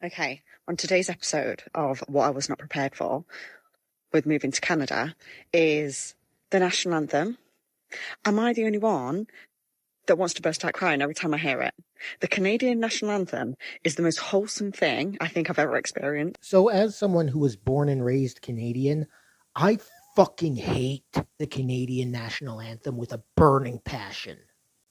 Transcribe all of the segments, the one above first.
Okay, on today's episode of What I Was Not Prepared For with moving to Canada is the national anthem. Am I the only one that wants to burst out crying every time I hear it? The Canadian national anthem is the most wholesome thing I think I've ever experienced. So, as someone who was born and raised Canadian, I fucking hate the Canadian national anthem with a burning passion.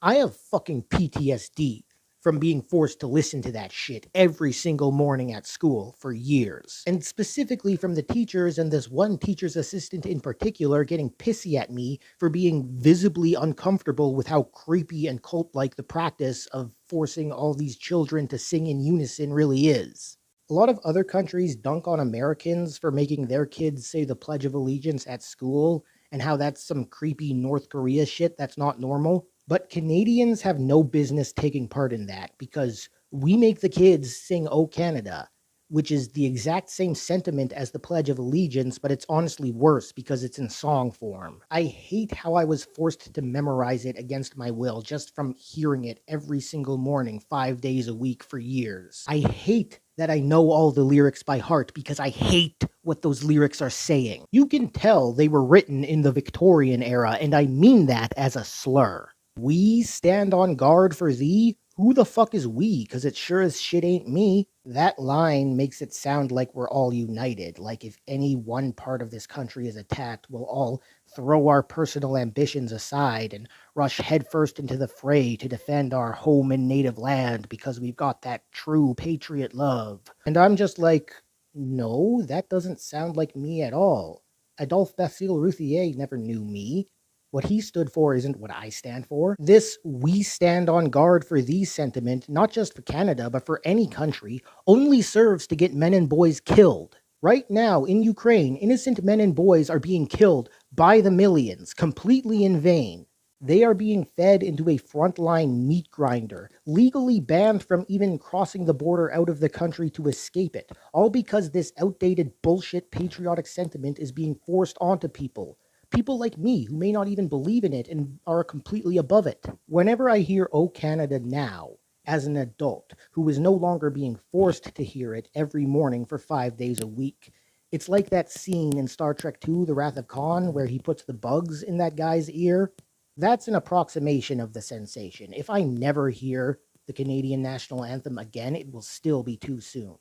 I have fucking PTSD from being forced to listen to that shit every single morning at school for years. And specifically from the teachers and this one teacher's assistant in particular getting pissy at me for being visibly uncomfortable with how creepy and cult-like the practice of forcing all these children to sing in unison really is. A lot of other countries dunk on Americans for making their kids say the Pledge of Allegiance at school and how that's some creepy North Korea shit that's not normal. But Canadians have no business taking part in that because we make the kids sing "O Canada," which is the exact same sentiment as the Pledge of Allegiance, but it's honestly worse because it's in song form. I hate how I was forced to memorize it against my will just from hearing it every single morning, 5 days a week for years. I hate that I know all the lyrics by heart because I hate what those lyrics are saying. You can tell they were written in the Victorian era, and I mean that as a slur. We stand on guard for thee? Who the fuck is we? Because it sure as shit ain't me. That line makes it sound like we're all united, like if any one part of this country is attacked, we'll all throw our personal ambitions aside and rush headfirst into the fray to defend our home and native land because we've got that true patriot love. And I'm just like, no, that doesn't sound like me at all. Adolphe Basile Routhier never knew me. What he stood for isn't what I stand for. This "we stand on guard for these" sentiment, not just for Canada, but for any country, only serves to get men and boys killed. Right now, in Ukraine, innocent men and boys are being killed by the millions, completely in vain. They are being fed into a frontline meat grinder, legally banned from even crossing the border out of the country to escape it, all because this outdated bullshit patriotic sentiment is being forced onto people. People like me who may not even believe in it and are completely above it. Whenever I hear "O Canada" now, as an adult who is no longer being forced to hear it every morning for 5 days a week, it's like that scene in Star Trek II, The Wrath of Khan, where he puts the bugs in that guy's ear. That's an approximation of the sensation. If I never hear the Canadian national anthem again, it will still be too soon.